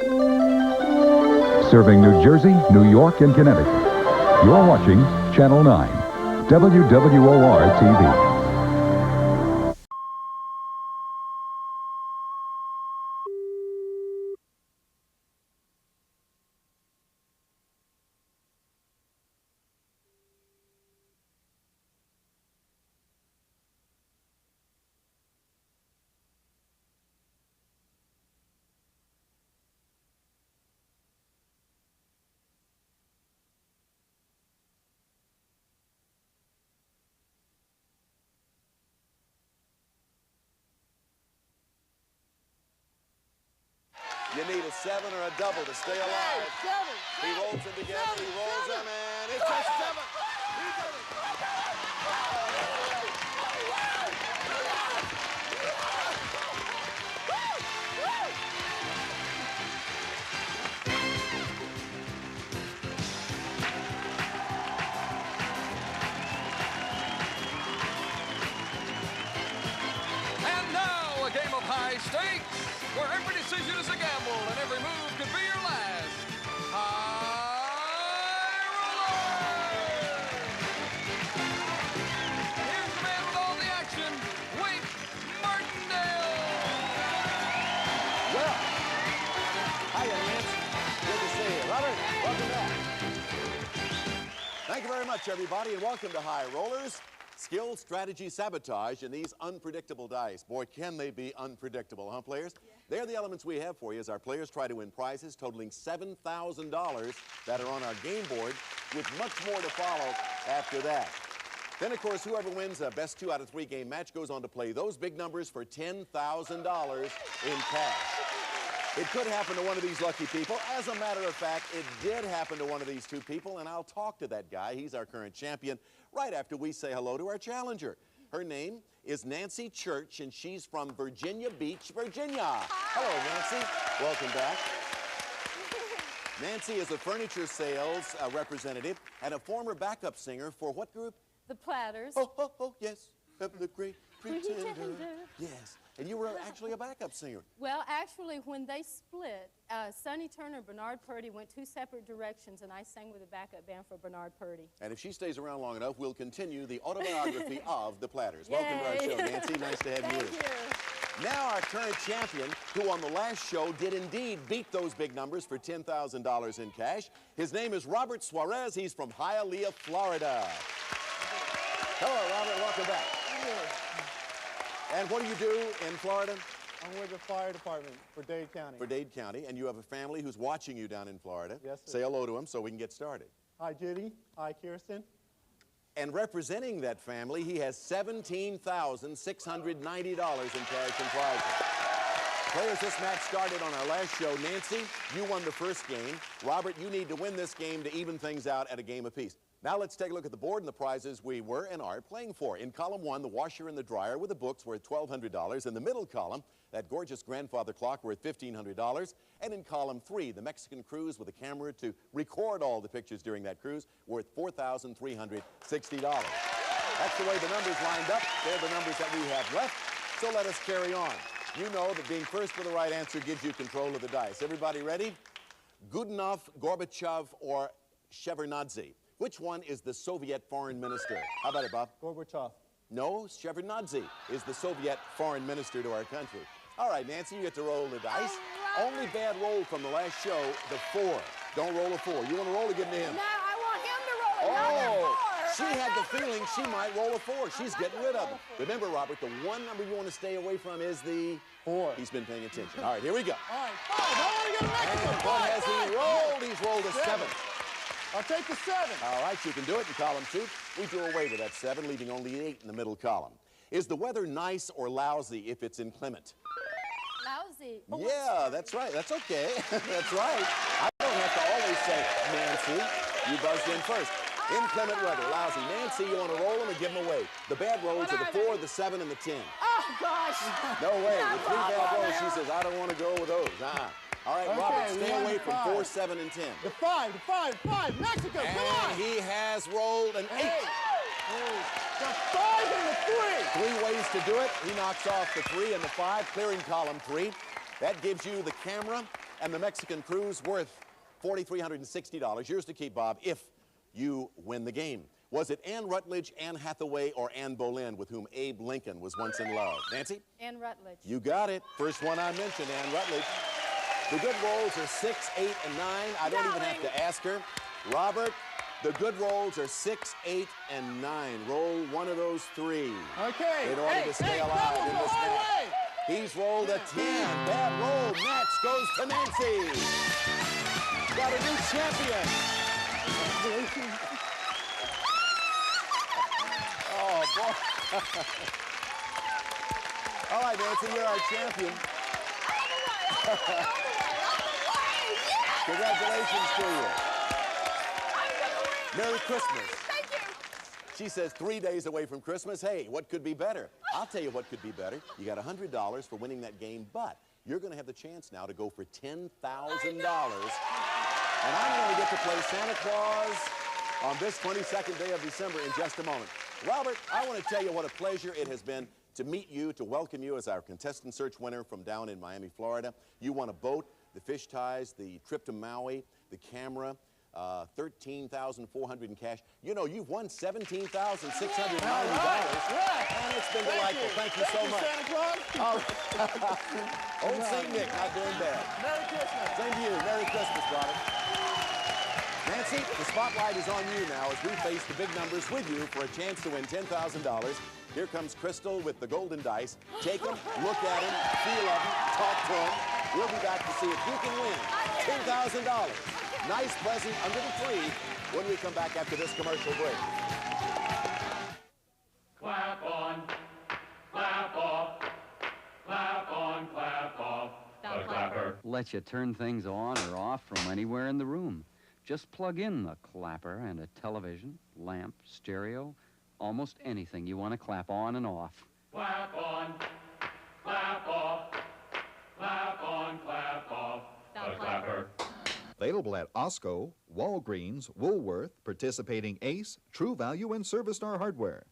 Serving New Jersey, New York, and Connecticut. You're watching Channel 9, WWOR-TV. You need a 7 or a double to stay alive. He rolls them together, he rolls them, and it's a 7. He did it. And now, a game of high stakes, where every decision is a gamble and every move could be your last. High roller! Here's the man with all the action, Wade Martindale. Well, hiya, Lance. Good to see you. Robert, welcome back. Thank you very much, everybody, and welcome to High Rollers. Skill, strategy, sabotage, and these unpredictable dice. Boy, can they be unpredictable, huh, players? Yeah. They're the elements we have for you as our players try to win prizes totaling $7,000 that are on our game board, with much more to follow after that. Then, of course, whoever wins a best 2 out of 3 game match goes on to play those big numbers for $10,000 in cash. It could happen to one of these lucky people. As a matter of fact, it did happen to one of these 2 people, and I'll talk to that guy. He's our current champion right after we say hello to our challenger. Her name is Nancy Church, and she's from Virginia Beach, Virginia. Hi. Hello, Nancy. Welcome back. Nancy is a furniture sales representative and a former backup singer for what group? The Platters. Oh, yes. The Great Pretender. Yes. And you were actually a backup singer. Well, actually, when they split, Sonny Turner and Bernard Purdie went 2 separate directions, and I sang with the backup band for Bernard Purdie. And if she stays around long enough, we'll continue the autobiography of the Platters. Welcome to our show, Nancy. Nice to have you with us. Thank you. Now our current champion, who on the last show did indeed beat those big numbers for $10,000 in cash. His name is Robert Suarez. He's from Hialeah, Florida. Hello, Robert. Welcome back. Thank you. And what do you do in Florida? I'm with the fire department for Dade County. For Dade County, and you have a family who's watching you down in Florida. Yes, sir. Say hello to them so we can get started. Hi, Judy. Hi, Kirsten. And representing that family, he has $17,690 in cash and prizes. Players, this match started on our last show. Nancy, you won the first game. Robert, you need to win this game to even things out at a game apiece. Now let's take a look at the board and the prizes we were and are playing for. In column 1, the washer and the dryer with the books worth $1,200. In the middle column, that gorgeous grandfather clock worth $1,500. And in column 3, the Mexican cruise with a camera to record all the pictures during that cruise worth $4,360. That's the way the numbers lined up. They're the numbers that we have left. So let us carry on. You know that being first with the right answer gives you control of the dice. Everybody ready? Goodenough, Gorbachev, or Shevardnadze? Which one is the Soviet foreign minister? How about it, Bob? Gorbachev. No, Shevardnadze is the Soviet foreign minister to our country. All right, Nancy, you get to roll the dice. Only bad roll from the last show, the 4. Don't roll a 4. You want to roll or give it to him? No, I want him to roll it, not the 4. She had the feeling she might roll a 4. She's getting rid of it. Remember, Robert, the one number you want to stay away from is the 4. He's been paying attention. All right, here we go. All right, 5. I want to get a And Mexico. what has he rolled? He's rolled a 7. I'll take the 7. All right, you can do it in column 2. We do away with that 7, leaving only 8 in the middle column. Is the weather nice or lousy if it's inclement? Lousy. Yeah, that's right. That's okay. That's right. I don't have to always say, Nancy, you buzzed in first. Inclement weather, lousy. Nancy, you want to roll them or give them away? The bad rolls are the 4, the 7, and the 10. Oh, gosh. No way. The 3 bad rolls, she says, I don't want to go with those. All right, Okay, Robert, we stay want away the from 4, 7, and 10. The 5, 5, Mexico, come on. And he has rolled an 8. The 5 and the 3. 3 ways to do it. He knocks off the 3 and the 5, clearing column 3. That gives you the camera and the Mexican cruise worth $4,360. Yours to keep, Bob, if you win the game. Was it Anne Rutledge, Anne Hathaway, or Anne Boleyn with whom Abe Lincoln was once in love? Nancy? Anne Rutledge. You got it. First one I mentioned, Anne Rutledge. The good rolls are 6, 8, and 9. I don't even have to ask her. Robert, the good rolls are 6, 8, and 9. Roll one of those 3. Okay. In order to stay alive in this match. He's rolled a 10. Bad roll. Match goes to Nancy. Got a new champion. Oh, boy. All right, Nancy, you're our champion. Congratulations to you. Merry Christmas. Thank you. She says 3 days away from Christmas. Hey, what could be better? I'll tell you what could be better. You got $100 for winning that game, but you're going to have the chance now to go for $10,000. And I'm going to get to play Santa Claus on this 22nd day of December in just a moment. Robert, I want to tell you what a pleasure it has been to meet you, to welcome you as our contestant search winner from down in Miami, Florida. You won a boat, the fish ties, the trip to Maui, the camera, $13,400 in cash. You know, you've won $17,690, and it's been delightful. Thank you so much. Santa Claus. Old St. Nick, not doing bad. Merry Christmas. Same to you. Merry Christmas, Robert. Nancy, the spotlight is on you now as we face the big numbers with you for a chance to win $10,000. Here comes Crystal with the golden dice. Take them, look at them, feel of them, talk to them. We'll be back to see if you can win $10,000. Nice present under the tree when we come back after this commercial break. Clap on, clap off, clap on, clap off. The clapper. Lets you turn things on or off from anywhere in the room. Just plug in the clapper and a television, lamp, stereo, almost anything you want to clap on and off. Clap on, clap off, clap on, clap off. The clapper. Available at Osco, Walgreens, Woolworth, participating Ace, True Value, and Service Star Hardware.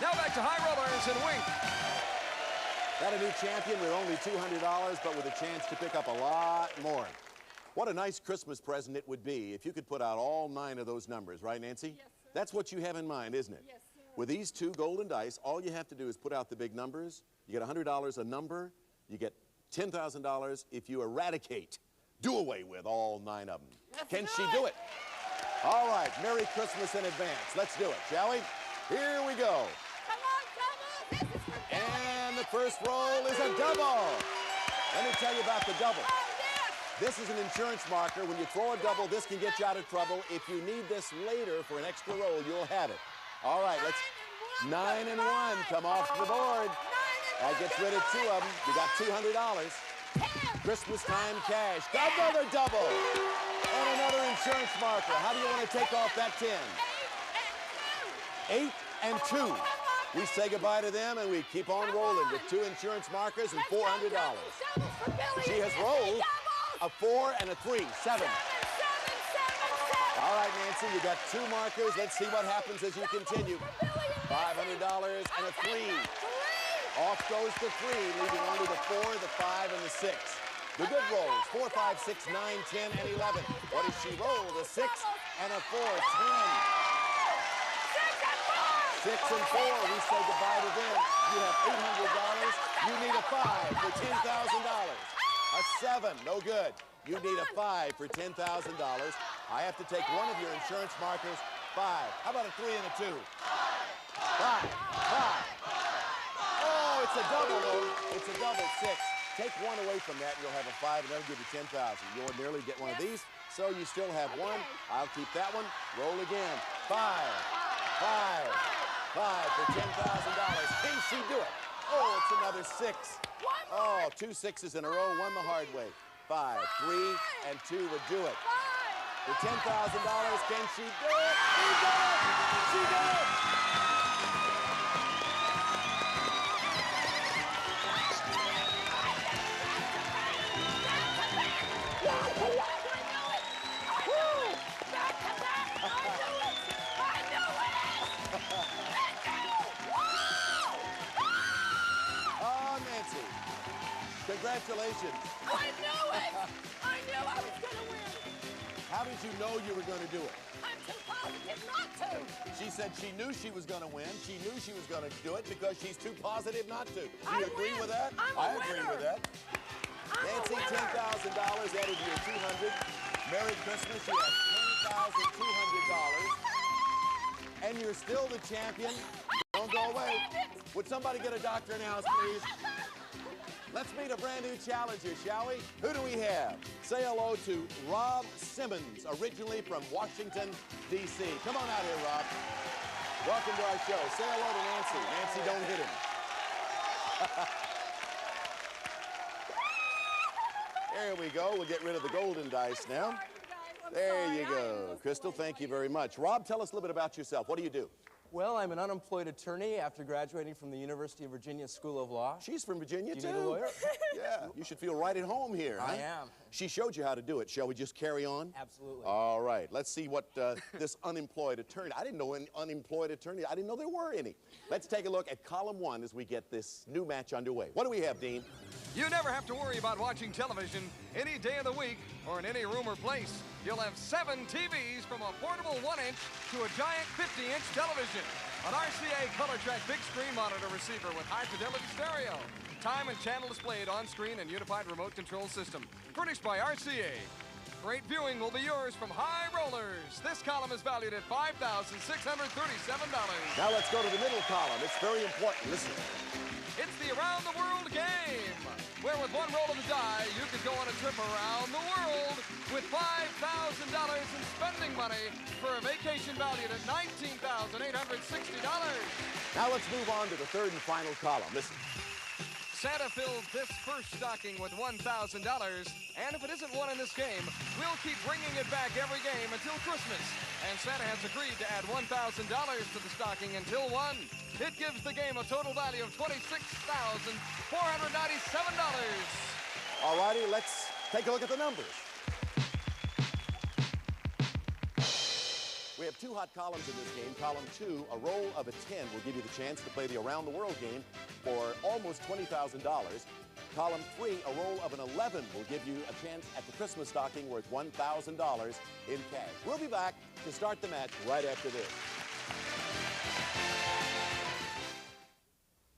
Now back to High Rollers and Wink. Got a new champion with only $200, but with a chance to pick up a lot more. What a nice Christmas present it would be if you could put out all 9 of those numbers, right, Nancy? Yes, sir. That's what you have in mind, isn't it? Yes, sir. With these 2 golden dice, all you have to do is put out the big numbers. You get $100 a number. You get $10,000 if you eradicate, do away with all 9 of them. Can she do it? All right, Merry Christmas in advance. Let's do it, shall we? Here we go. Come on, double. This is for And the first roll is a double. Let me tell you about the double. Oh, yes. This is an insurance marker. When you throw a double, this can get you out of trouble. If you need this later for an extra roll, you'll have it. All right, let's... 9 and 1 come off the board. That gets rid of 2 of them. You got $200. Christmas time cash. Another double. And another insurance marker. How do you want to take off that 10? 8 and 2. We say goodbye to them and we keep on rolling with 2 insurance markers and $400. She has rolled a 4 and a 3. 7. All right, Nancy, you got 2 markers. Let's see what happens as you continue. $500 and a 3. Off goes the 3, leaving only the 4, the 5, and the 6. The good rolls, 4, 5, 6, 9, 10, and 11. What does she roll? A 6 and a 4, 10. 6 and 4, we say goodbye to them. You have $800. You need a 5 for $10,000. A 7, no good. You need a 5 for $10,000. I have to take one of your insurance markers. 5. How about a 3 and a 2? 5. 5. Oh, it's a double, though. It's a double. 6. Take 1 away from that, and you'll have a 5, and that'll give you $10,000. You'll nearly get one of these, so you still have 1. I'll keep that one. Roll again. 5. 5. 5 for $10,000. Can she do it? Oh, it's another 6. Oh, 2 6s in a row. 1 the hard way. 5. 3 and 2 would do it. for $10,000. Can she do it? She did it! She did it! Oh, Nancy. Congratulations. I knew it! I knew I was going to win. How did you know you were going to do it? I'm too positive not to. She said she knew she was going to win. She knew she was going to do it because she's too positive not to. Do I you agree win. with that? I'm a I agree winner. with that. I'm Nancy, a winner. $10,000 added to your $200. Merry Christmas. You have $10,200. And you're still the champion. Don't go away. Would somebody get a doctor in the house, please? Let's meet a brand new challenger, shall we? Who do we have? Say hello to Rob Simmons, originally from Washington, D.C. Come on out here, Rob. Welcome to our show. Say hello to Nancy. Nancy, don't hit him. There we go. We'll get rid of the golden dice now. There you go. Crystal, thank you very much. Rob, tell us a little bit about yourself. What do you do? Well, I'm an unemployed attorney after graduating from the University of Virginia School of Law. She's from Virginia, Do you too. need a lawyer? Yeah, you should feel right at home here. I huh? am. She showed you how to do it. Shall we just carry on? Absolutely. All right. Let's see what this unemployed attorney. I didn't know any unemployed attorney. I didn't know there were any. Let's take a look at column 1 as we get this new match underway. What do we have, Dean? You never have to worry about watching television any day of the week or in any room or place. You'll have 7 TVs from a portable 1-inch to a giant 50-inch television. An RCA color track big screen monitor receiver with high fidelity stereo. Time and channel displayed on screen and unified remote control system. Furnished by RCA. Great viewing will be yours from High Rollers. This column is valued at $5,637. Now let's go to the middle column. It's very important. Listen. It's the Around the World game, where with one roll of the die, you could go on a trip around the world with $5,000 in spending money for a vacation valued at $19,860. Now let's move on to the third and final column. Listen. Santa filled this first stocking with $1,000, and if it isn't won in this game, we'll keep bringing it back every game until Christmas. And Santa has agreed to add $1,000 to the stocking until won. It gives the game a total value of $26,497. All righty, let's take a look at the numbers. We have 2 hot columns in this game. Column 2, a roll of a 10 will give you the chance to play the Around the World game for almost $20,000. Column 3, a roll of an 11 will give you a chance at the Christmas stocking worth $1,000 in cash. We'll be back to start the match right after this.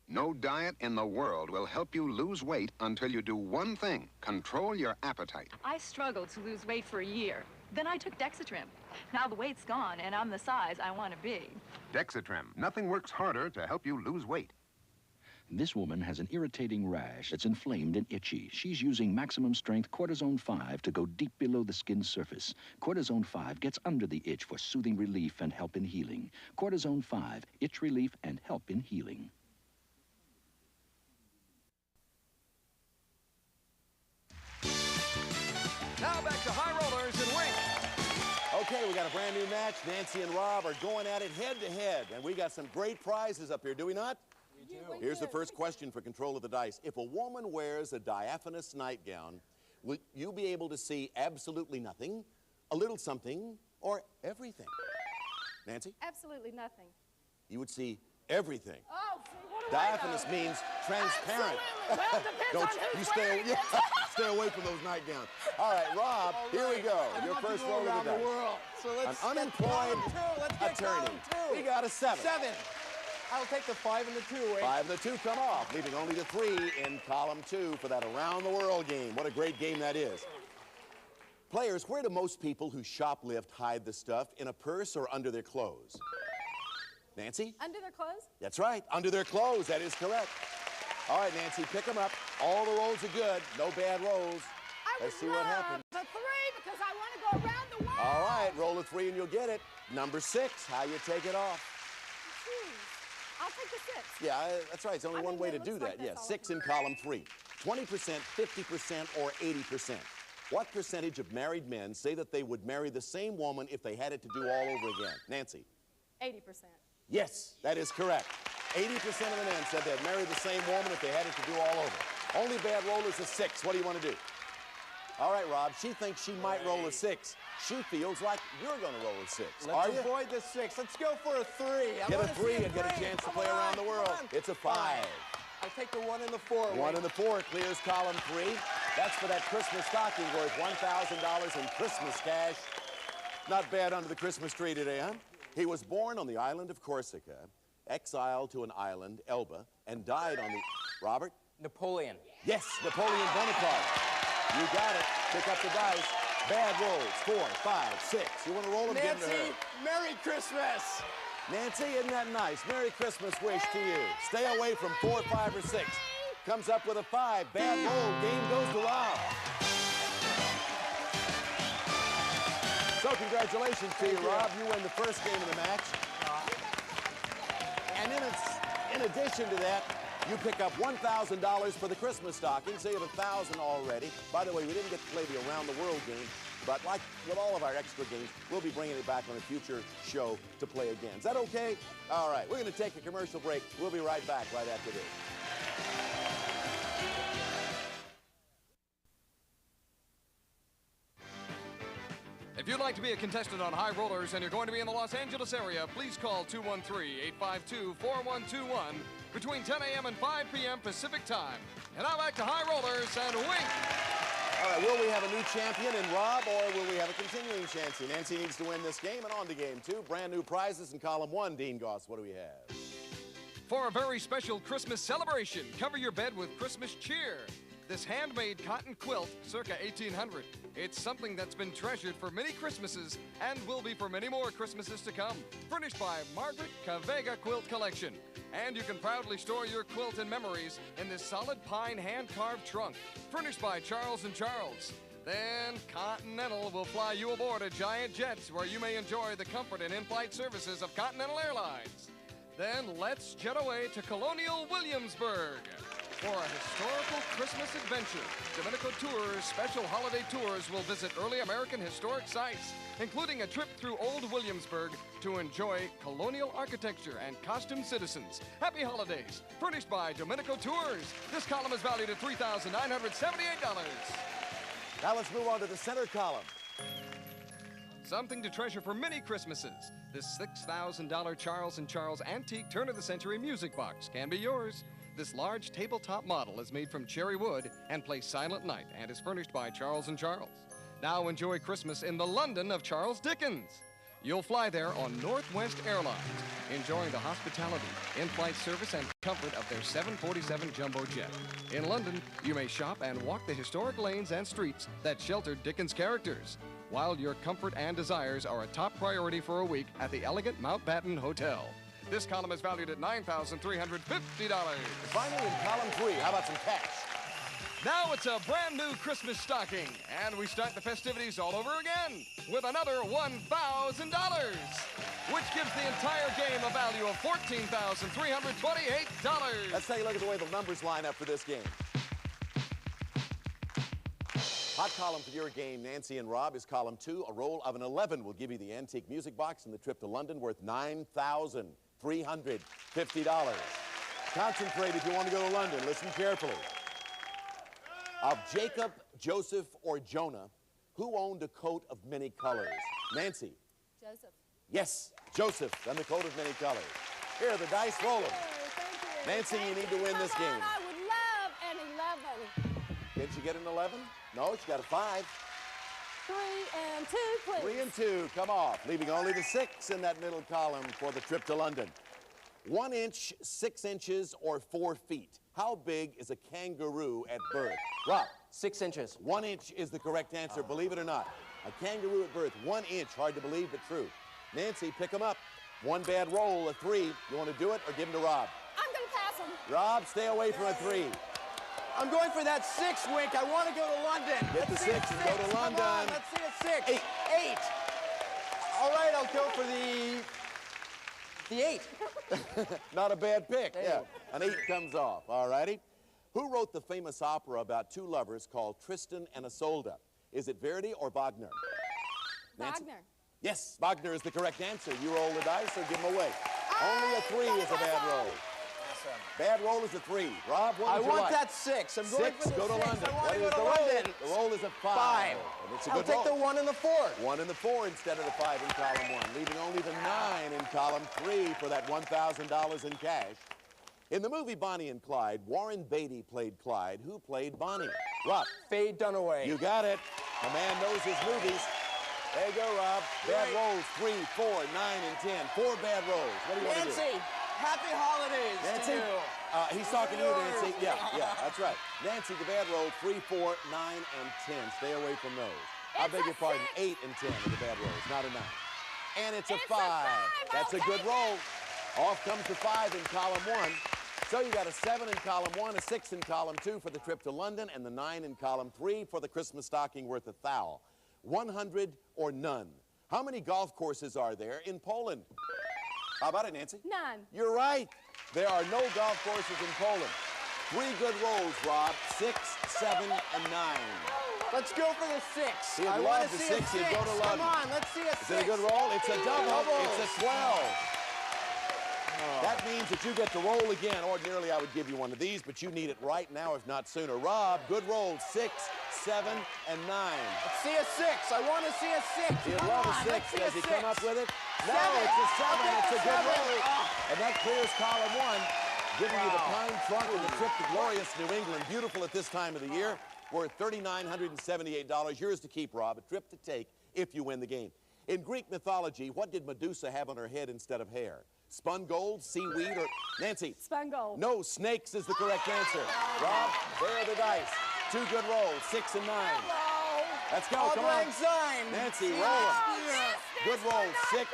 No diet in the world will help you lose weight until you do one thing: control your appetite. I struggled to lose weight for a year. Then I took Dexatrim. Now the weight's gone, and I'm the size I want to be. Dexatrim. Nothing works harder to help you lose weight. This woman has an irritating rash that's inflamed and itchy. She's using maximum strength Cortisone 5 to go deep below the skin's surface. Cortisone 5 gets under the itch for soothing relief and help in healing. Cortisone 5, itch relief and help in healing. Now back to High Rollers and Wink. Okay, we got a brand new match. Nancy and Rob are going at it head to head, and we got some great prizes up here, do we not? We do. Here's the first question for control of the dice. If a woman wears a diaphanous nightgown, will you be able to see absolutely nothing, a little something, or everything? Nancy? Absolutely nothing. You would see everything. Oh, see, what do I Diaphanous know? means transparent. Absolutely. Well, depends on who's wearing it. Stay away from those nightgowns. All right, Rob, here we go. I'd Your love to first go roll of around the dice. world. So let's An get unemployed column 2. Let's get attorney. column 2. We got a 7. 7. I'll take the 5 and the 2. Wait. 5 and the 2 come off, leaving only the 3 in column 2 for that Around the World game. What a great game that is. Players, where do most people who shoplift hide the stuff? In a purse or under their clothes? Nancy? Under their clothes? That's right, under their clothes. That is correct. All right, Nancy, pick them up. All the rolls are good. No bad rolls. Let's see what happens. The 3 because I want to go around the world. All right, roll a 3 and you'll get it. Number 6, how you take it off? I'll take the 6. Yeah, that's right. It's only one way to it do looks like that. Yeah, that's all 6 in column 3. 20%, 50%, or 80%. What percentage of married men say that they would marry the same woman if they had it to do all over again? Nancy? 80%. Yes, that is correct. 80% of the men said they'd marry the same woman if they had it to do all over. Only bad roll is a 6. What do you want to do? All right, Rob, she thinks she might roll a 6. She feels like you're going to roll a 6. Are you? Let's avoid the 6. Let's go for a 3. Get a 3 and get a chance to play around the world. It's a 5. I take the 1 and the 4. 1 and the 4 clears column 3. That's for that Christmas stocking worth $1,000 in Christmas cash. Not bad under the Christmas tree today, huh? He was born on the island of Corsica, exiled to an island, Elba, and died on the... Robert? Napoleon. Yes, Napoleon Bonaparte. You got it. Pick up the dice. Bad rolls. 4, 5, 6. You want to roll them? Give them to her. Nancy, Merry Christmas. Nancy, isn't that nice? Merry Christmas wish to you. Stay away from 4, 5, or 6. Comes up with a 5. Bad roll. Game goes to Rob. So congratulations to you, Rob. You win the first game of the match. And in addition to that, you pick up $1,000 for the Christmas stocking, so you have $1,000 already. By the way, we didn't get to play the Around the World game, but like with all of our extra games, we'll be bringing it back on a future show to play again. Is that okay? All right, we're going to take a commercial break. We'll be right back right after this. If you'd like to be a contestant on High Rollers and you're going to be in the Los Angeles area, please call 213-852-4121 between 10 a.m. and 5 p.m. Pacific time. And now back to High Rollers and wink. All right, will we have a new champion in Rob, or will we have a continuing champion? Nancy needs to win this game and on to game 2. Brand new prizes in column 1. Dean Goss, what do we have? For a very special Christmas celebration, cover your bed with Christmas cheer. This handmade cotton quilt, circa 1800. It's something that's been treasured for many Christmases and will be for many more Christmases to come. Furnished by Margaret Cavega Quilt Collection. And you can proudly store your quilt and memories in this solid pine hand-carved trunk. Furnished by Charles & Charles. Then Continental will fly you aboard a giant jet where you may enjoy the comfort and in-flight services of Continental Airlines. Then let's jet away to Colonial Williamsburg. For a historical Christmas adventure, Domenico Tours Special Holiday Tours will visit early American historic sites, including a trip through Old Williamsburg to enjoy colonial architecture and costumed citizens. Happy holidays, furnished by Domenico Tours. This column is valued at $3,978. Now let's move on to the center column. Something to treasure for many Christmases. This $6,000 Charles & Charles antique turn-of-the-century music box can be yours. This large tabletop model is made from cherry wood and plays Silent Night and is furnished by Charles & Charles. Now enjoy Christmas in the London of Charles Dickens. You'll fly there on Northwest Airlines, enjoying the hospitality, in-flight service, and comfort of their 747 jumbo jet. In London, you may shop and walk the historic lanes and streets that sheltered Dickens' characters, while your comfort and desires are a top priority for a week at the elegant Mountbatten Hotel. This column is valued at $9,350. Finally, in column 3, how about some cash? Now it's a brand new Christmas stocking, and we start the festivities all over again with another $1,000, which gives the entire game a value of $14,328. Let's take a look at the way the numbers line up for this game. Hot column for your game, Nancy and Rob, is column 2. A roll of an 11 will give you the antique music box and the trip to London worth $9,350. Concentrate if you want to go to London. Listen carefully. Of Jacob, Joseph, or Jonah, who owned a coat of many colors? Nancy? Joseph. Yes, Joseph, and the coat of many colors. Here, the dice, roll them. Nancy, you need to win this game. I would love an 11. Did she get an 11? No, she got a 5. 3 and 2, please. 3 and 2 come off, leaving only the 6 in that middle column for the trip to London. 1 inch, 6 inches, or 4 feet. How big is a kangaroo at birth? Rob? 6 inches. 1 inch is the correct answer, believe it or not. A kangaroo at birth, 1 inch, hard to believe, but true. Nancy, pick them up. 1 bad roll, a 3. You want to do it or give them to Rob? I'm going to pass them. Rob, stay away from a 3. I'm going for that 6, Wink. I want to go to London. Get the 6 and go to London. Come on, let's see a 6. 8. All right, I'll go for the 8. Not a bad pick, yeah. An 8 comes off, all righty. Who wrote the famous opera about 2 lovers called Tristan and Isolde? Is it Verdi or Wagner? Nancy? Wagner. Yes, Wagner is the correct answer. You roll the dice or give them away. Only a 3 is a bad roll. Bad roll is a 3. Rob, what would you like? I want that 6. I'm going 6, for the go to 6. London. I want What to is go the to roll? London. The roll is a 5. 5. And it's a I'll good take roll. the 1 and the 4. 1 and the 4 instead of the 5 in column 1, leaving only the 9 in column 3 for that $1,000 in cash. In the movie Bonnie and Clyde, Warren Beatty played Clyde. Who played Bonnie? Rob. Faye Dunaway. You got it. A man knows his movies. There you go, Rob. Bad rolls, 3, 4, 9, and 10. 4 bad rolls. What do you want to do? Nancy, happy holidays Nancy? to you. He's talking to you, Nancy. Yeah, that's right. Nancy, the bad roll, 3, 4, 9, and 10. Stay away from those. I beg your pardon, 8 and 10 are the bad rolls, not a 9. And it's a 5. That's a good roll. Off comes the 5 in column 1. So you got a 7 in column 1, a 6 in column 2 for the trip to London, and the 9 in column 3 for the Christmas stocking worth a thou. 100 or none. How many golf courses are there in Poland? How about it, Nancy? None. You're right. There are no golf courses in Poland. 3 good rolls, Rob. 6, 7, and 9. Let's go for the 6. He'd I love want to the see 6. a 6. He'd go to London. Come on, let's see a 6. Is it a good roll? It's a double. Doubles. It's a 12. That means that you get to roll again. Ordinarily, I would give you one of these, but you need it right now, if not sooner. Rob, good rolls. 6, 7, and 9. Let's see a 6. I want to see a 6. He'd Come love on, a 6. let's see Does he come up with it? No, 7. it's a 7. It's a good 7. roll. Oh. And that clears column 1, giving you the pine trunk and the trip to glorious New England. Beautiful at this time of the year. Worth $3,978. Yours to keep, Rob. A trip to take if you win the game. In Greek mythology, what did Medusa have on her head instead of hair? Spun gold, seaweed, or... Nancy? Spun gold. No, snakes is the correct answer. Rob, there are the dice. 2 good rolls, 6 and 9. Let's go, come on. Nancy, roll them. Good rolls, 6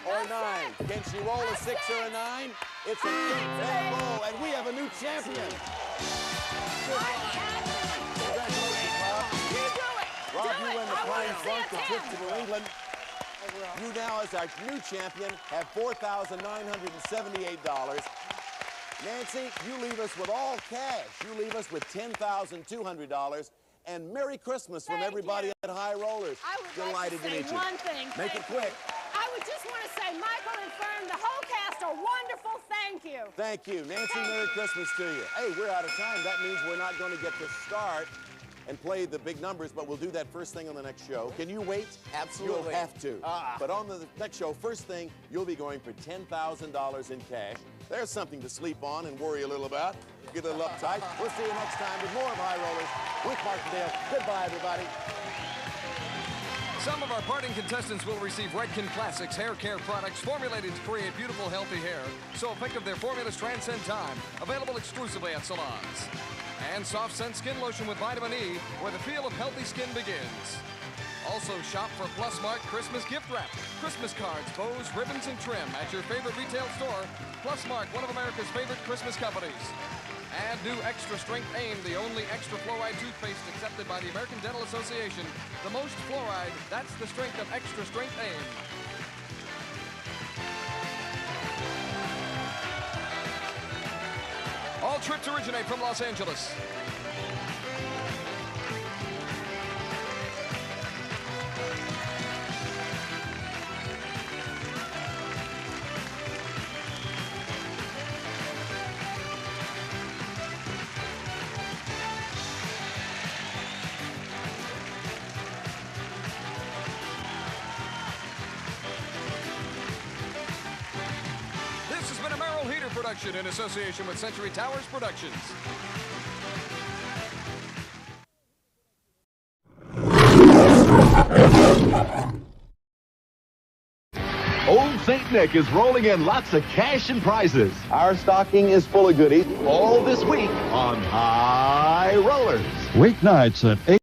or 9. Can she roll a 6 or a 9? It's a bad roll, and we have a new champion. Congratulations, Rob. Rob, you win the Pine Trunk, the trip to New England. You now, as our new champion, have $4,978. Nancy, you leave us with all cash. You leave us with $10,200. And Merry Christmas from everybody at High Rollers. I would Delighted like to meet say you. one thing. Make it quick. I would just want to say, Michael and Fern, the whole cast are wonderful. Thank you. Thank you. Nancy, Merry Christmas to you. Hey, we're out of time. That means we're not going to get to start and play the big numbers, but we'll do that first thing on the next show. Can you wait? Absolutely. You'll have to. But on the next show, first thing, you'll be going for $10,000 in cash. There's something to sleep on and worry a little about. Get a little uptight. We'll see you next time with more of High Rollers with Martindale. Goodbye, everybody. Some of our parting contestants will receive Redken Classics hair care products formulated to create beautiful, healthy hair. So effective their formulas transcend time. Available exclusively at salons. And Soft Scent Skin Lotion with vitamin E, where the feel of healthy skin begins. Also shop for Plusmark Christmas gift wrap, Christmas cards, bows, ribbons, and trim at your favorite retail store. Plusmark, one of America's favorite Christmas companies. And new Extra Strength AIM, the only extra fluoride toothpaste accepted by the American Dental Association. The most fluoride, that's the strength of Extra Strength AIM. All trips originate from Los Angeles. This has been a Merrill Heater production in association with Century Towers Productions. Old St. Nick is rolling in lots of cash and prizes. Our stocking is full of goodies. All this week on High Rollers. Weeknights at 8.